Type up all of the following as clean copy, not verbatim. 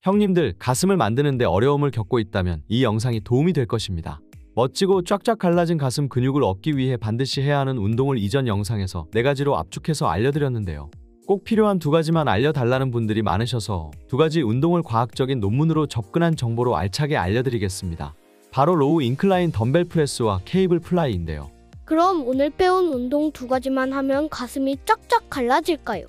형님들, 가슴을 만드는데 어려움을 겪고 있다면 이 영상이 도움이 될 것입니다. 멋지고 쫙쫙 갈라진 가슴 근육을 얻기 위해 반드시 해야 하는 운동을 이전 영상에서 4가지로 압축해서 알려드렸는데요. 꼭 필요한 2가지만 알려달라는 분들이 많으셔서 2가지 운동을 과학적인 논문으로 접근한 정보로 알차게 알려드리겠습니다. 바로 로우 인클라인 덤벨 프레스와 케이블 플라이인데요. 그럼 오늘 배운 운동 2가지만 하면 가슴이 쫙쫙 갈라질까요?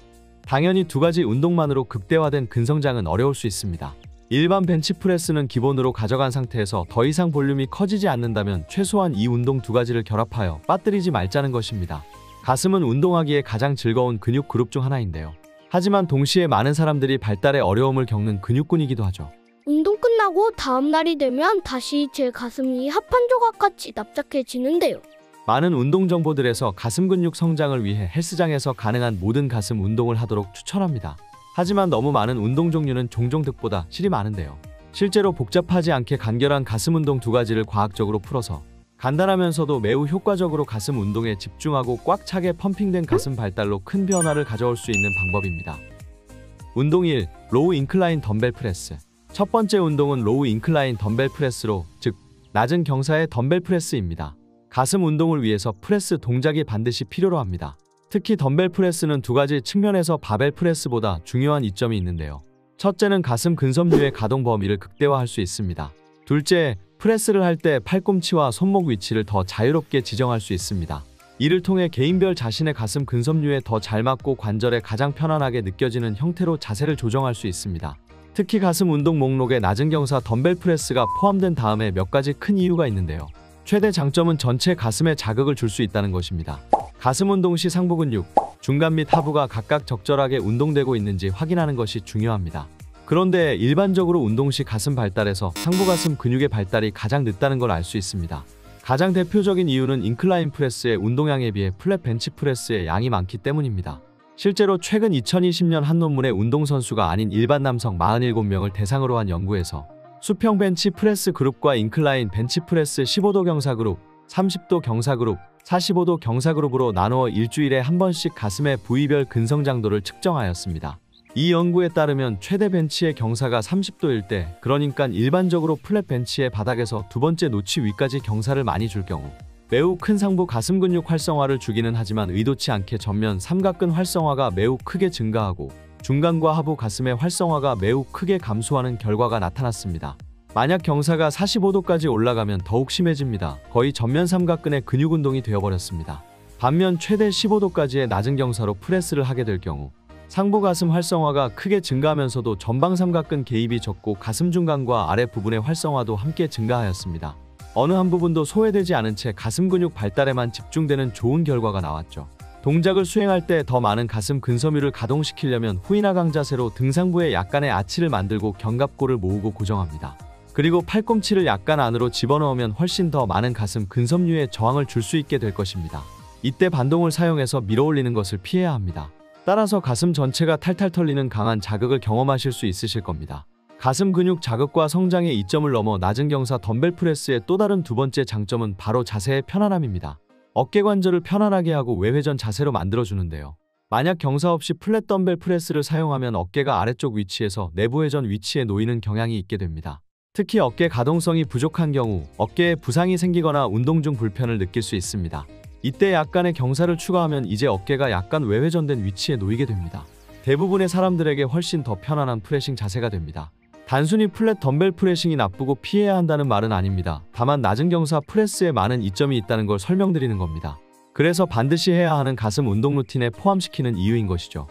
당연히 2가지 운동만으로 극대화된 근성장은 어려울 수 있습니다. 일반 벤치프레스는 기본으로 가져간 상태에서 더 이상 볼륨이 커지지 않는다면 최소한 이 운동 2가지를 결합하여 빠뜨리지 말자는 것입니다. 가슴은 운동하기에 가장 즐거운 근육 그룹 중 하나인데요. 하지만 동시에 많은 사람들이 발달에 어려움을 겪는 근육군이기도 하죠. 운동 끝나고 다음 날이 되면 다시 제 가슴이 합한 조각같이 납작해지는데요. 많은 운동 정보들에서 가슴 근육 성장을 위해 헬스장에서 가능한 모든 가슴 운동을 하도록 추천합니다. 하지만 너무 많은 운동 종류는 종종 득보다 실이 많은데요. 실제로 복잡하지 않게 간결한 가슴 운동 2가지를 과학적으로 풀어서 간단하면서도 매우 효과적으로 가슴 운동에 집중하고 꽉 차게 펌핑된 가슴 발달로 큰 변화를 가져올 수 있는 방법입니다. 운동 1. 로우 인클라인 덤벨 프레스. 첫 번째 운동은 로우 인클라인 덤벨 프레스로, 즉 낮은 경사의 덤벨 프레스입니다. 가슴 운동을 위해서 프레스 동작이 반드시 필요로 합니다. 특히 덤벨 프레스는 2가지 측면에서 바벨 프레스보다 중요한 이점이 있는데요. 첫째는 가슴 근섬유의 가동 범위를 극대화할 수 있습니다. 둘째, 프레스를 할 때 팔꿈치와 손목 위치를 더 자유롭게 지정할 수 있습니다. 이를 통해 개인별 자신의 가슴 근섬유에 더 잘 맞고 관절에 가장 편안하게 느껴지는 형태로 자세를 조정할 수 있습니다. 특히 가슴 운동 목록에 낮은 경사 덤벨 프레스가 포함된 다음에 몇 가지 큰 이유가 있는데요. 최대 장점은 전체 가슴에 자극을 줄 수 있다는 것입니다. 가슴 운동 시 상부 근육, 중간 및 하부가 각각 적절하게 운동되고 있는지 확인하는 것이 중요합니다. 그런데 일반적으로 운동 시 가슴 발달에서 상부 가슴 근육의 발달이 가장 늦다는 걸 알 수 있습니다. 가장 대표적인 이유는 인클라인 프레스의 운동량에 비해 플랫 벤치 프레스의 양이 많기 때문입니다. 실제로 최근 2020년 한 논문의 운동선수가 아닌 일반 남성 47명을 대상으로 한 연구에서 수평 벤치 프레스 그룹과 인클라인 벤치 프레스 15도 경사 그룹, 30도 경사 그룹, 45도 경사 그룹으로 나누어 일주일에 한 번씩 가슴의 부위별 근성장도를 측정하였습니다. 이 연구에 따르면 최대 벤치의 경사가 30도일 때, 그러니까 일반적으로 플랫 벤치의 바닥에서 2번째 노치 위까지 경사를 많이 줄 경우 매우 큰 상부 가슴 근육 활성화를 주기는 하지만 의도치 않게 전면 삼각근 활성화가 매우 크게 증가하고 중간과 하부 가슴의 활성화가 매우 크게 감소하는 결과가 나타났습니다. 만약 경사가 45도까지 올라가면 더욱 심해집니다. 거의 전면 삼각근의 근육 운동이 되어버렸습니다. 반면 최대 15도까지의 낮은 경사로 프레스를 하게 될 경우 상부 가슴 활성화가 크게 증가하면서도 전방 삼각근 개입이 적고 가슴 중간과 아래 부분의 활성화도 함께 증가하였습니다. 어느 한 부분도 소외되지 않은 채 가슴 근육 발달에만 집중되는 좋은 결과가 나왔죠. 동작을 수행할 때 더 많은 가슴 근섬유를 가동시키려면 후인하강 자세로 등상부에 약간의 아치를 만들고 견갑골을 모으고 고정합니다. 그리고 팔꿈치를 약간 안으로 집어넣으면 훨씬 더 많은 가슴 근섬유에 저항을 줄 수 있게 될 것입니다. 이때 반동을 사용해서 밀어올리는 것을 피해야 합니다. 따라서 가슴 전체가 탈탈 털리는 강한 자극을 경험하실 수 있으실 겁니다. 가슴 근육 자극과 성장의 이점을 넘어 낮은 경사 덤벨 프레스의 또 다른 2번째 장점은 바로 자세의 편안함입니다. 어깨 관절을 편안하게 하고 외회전 자세로 만들어주는데요. 만약 경사 없이 플랫 덤벨 프레스를 사용하면 어깨가 아래쪽 위치에서 내부 회전 위치에 놓이는 경향이 있게 됩니다. 특히 어깨 가동성이 부족한 경우 어깨에 부상이 생기거나 운동 중 불편을 느낄 수 있습니다. 이때 약간의 경사를 추가하면 이제 어깨가 약간 외회전된 위치에 놓이게 됩니다. 대부분의 사람들에게 훨씬 더 편안한 프레싱 자세가 됩니다. 단순히 플랫 덤벨 프레싱이 나쁘고 피해야 한다는 말은 아닙니다. 다만 낮은 경사 프레스에 많은 이점이 있다는 걸 설명드리는 겁니다. 그래서 반드시 해야 하는 가슴 운동 루틴에 포함시키는 이유인 것이죠.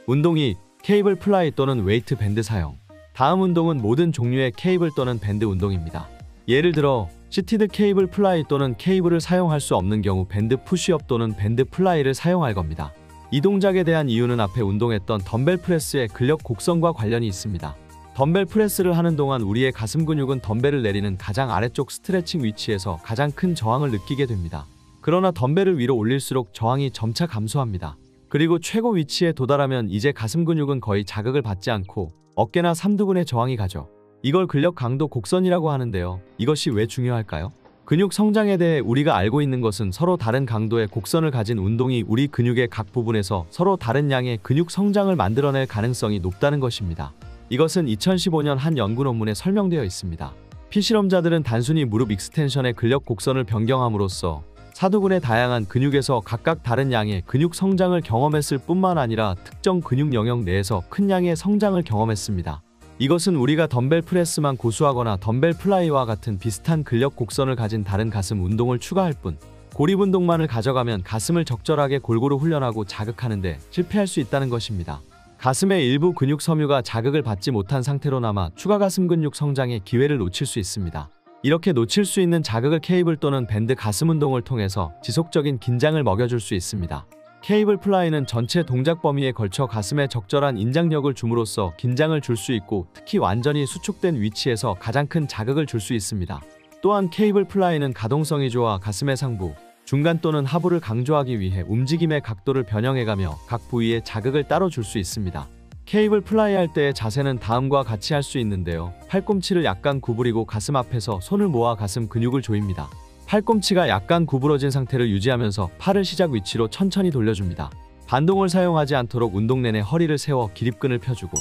운동 2. 케이블 플라이 또는 웨이트 밴드 사용. 다음 운동은 모든 종류의 케이블 또는 밴드 운동입니다. 예를 들어 시티드 케이블 플라이 또는 케이블을 사용할 수 없는 경우 밴드 푸시업 또는 밴드 플라이를 사용할 겁니다. 이 동작에 대한 이유는 앞에 운동했던 덤벨 프레스의 근력 곡선과 관련이 있습니다. 덤벨 프레스를 하는 동안 우리의 가슴 근육은 덤벨을 내리는 가장 아래쪽 스트레칭 위치에서 가장 큰 저항을 느끼게 됩니다. 그러나 덤벨을 위로 올릴수록 저항이 점차 감소합니다. 그리고 최고 위치에 도달하면 이제 가슴 근육은 거의 자극을 받지 않고 어깨나 삼두근에 저항이 가죠. 이걸 근력 강도 곡선이라고 하는데요. 이것이 왜 중요할까요? 근육 성장에 대해 우리가 알고 있는 것은 서로 다른 강도의 곡선을 가진 운동이 우리 근육의 각 부분에서 서로 다른 양의 근육 성장을 만들어낼 가능성이 높다는 것입니다. 이것은 2015년 한 연구 논문에 설명되어 있습니다. 피실험자들은 단순히 무릎 익스텐션의 근력 곡선을 변경함으로써 사두근의 다양한 근육에서 각각 다른 양의 근육 성장을 경험했을 뿐만 아니라 특정 근육 영역 내에서 큰 양의 성장을 경험했습니다. 이것은 우리가 덤벨 프레스만 고수하거나 덤벨 플라이와 같은 비슷한 근력 곡선을 가진 다른 가슴 운동을 추가할 뿐, 고립 운동만을 가져가면 가슴을 적절하게 골고루 훈련하고 자극하는데 실패할 수 있다는 것입니다. 가슴의 일부 근육 섬유가 자극을 받지 못한 상태로 남아 추가 가슴 근육 성장의 기회를 놓칠 수 있습니다. 이렇게 놓칠 수 있는 자극을 케이블 또는 밴드 가슴 운동을 통해서 지속적인 긴장을 먹여줄 수 있습니다. 케이블 플라이는 전체 동작 범위에 걸쳐 가슴에 적절한 인장력을 줌으로써 긴장을 줄 수 있고, 특히 완전히 수축된 위치에서 가장 큰 자극을 줄 수 있습니다. 또한 케이블 플라이는 가동성이 좋아 가슴의 상부, 중간 또는 하부를 강조하기 위해 움직임의 각도를 변형해가며 각 부위에 자극을 따로 줄 수 있습니다. 케이블 플라이 할 때의 자세는 다음과 같이 할 수 있는데요. 팔꿈치를 약간 구부리고 가슴 앞에서 손을 모아 가슴 근육을 조입니다. 팔꿈치가 약간 구부러진 상태를 유지하면서 팔을 시작 위치로 천천히 돌려줍니다. 반동을 사용하지 않도록 운동 내내 허리를 세워 기립근을 펴주고,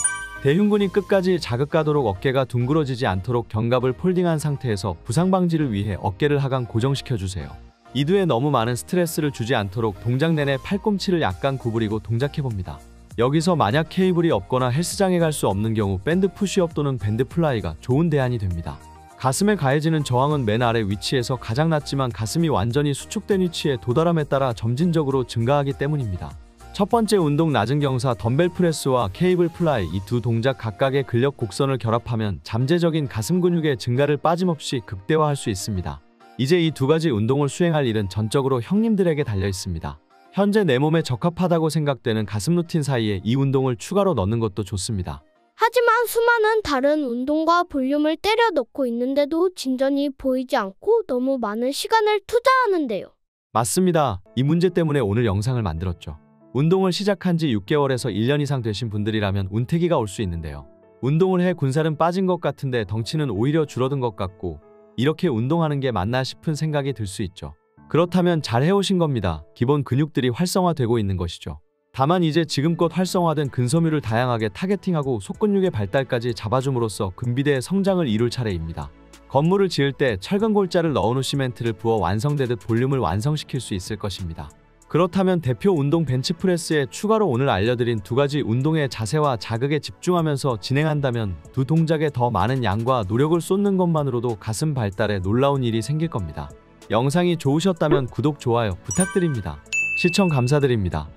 대흉근이 끝까지 자극가도록 어깨가 둥그러지지 않도록 견갑을 폴딩한 상태에서 부상 방지를 위해 어깨를 하강 고정시켜주세요. 이두에 너무 많은 스트레스를 주지 않도록 동작 내내 팔꿈치를 약간 구부리고 동작해봅니다. 여기서 만약 케이블이 없거나 헬스장에 갈 수 없는 경우 밴드 푸시업 또는 밴드 플라이가 좋은 대안이 됩니다. 가슴에 가해지는 저항은 맨 아래 위치에서 가장 낮지만 가슴이 완전히 수축된 위치에 도달함에 따라 점진적으로 증가하기 때문입니다. 첫 번째 운동 낮은 경사 덤벨 프레스와 케이블 플라이, 이 두 동작 각각의 근력 곡선을 결합하면 잠재적인 가슴 근육의 증가를 빠짐없이 극대화할 수 있습니다. 이제 이 두 가지 운동을 수행할 일은 전적으로 형님들에게 달려 있습니다. 현재 내 몸에 적합하다고 생각되는 가슴 루틴 사이에 이 운동을 추가로 넣는 것도 좋습니다. 하지만 수많은 다른 운동과 볼륨을 때려 넣고 있는데도 진전이 보이지 않고 너무 많은 시간을 투자하는데요. 맞습니다. 이 문제 때문에 오늘 영상을 만들었죠. 운동을 시작한 지 6개월에서 1년 이상 되신 분들이라면 운태기가 올 수 있는데요. 운동을 해 군살은 빠진 것 같은데 덩치는 오히려 줄어든 것 같고, 이렇게 운동하는 게 맞나 싶은 생각이 들 수 있죠. 그렇다면 잘 해오신 겁니다. 기본 근육들이 활성화되고 있는 것이죠. 다만 이제 지금껏 활성화된 근섬유를 다양하게 타겟팅하고 속근육의 발달까지 잡아줌으로써 근비대의 성장을 이룰 차례입니다. 건물을 지을 때 철근 골자를 넣은 후 시멘트를 부어 완성되듯 볼륨을 완성시킬 수 있을 것입니다. 그렇다면 대표 운동 벤치프레스에 추가로 오늘 알려드린 두 가지 운동의 자세와 자극에 집중하면서 진행한다면 두 동작에 더 많은 양과 노력을 쏟는 것만으로도 가슴 발달에 놀라운 일이 생길 겁니다. 영상이 좋으셨다면 구독, 좋아요 부탁드립니다. 시청 감사드립니다.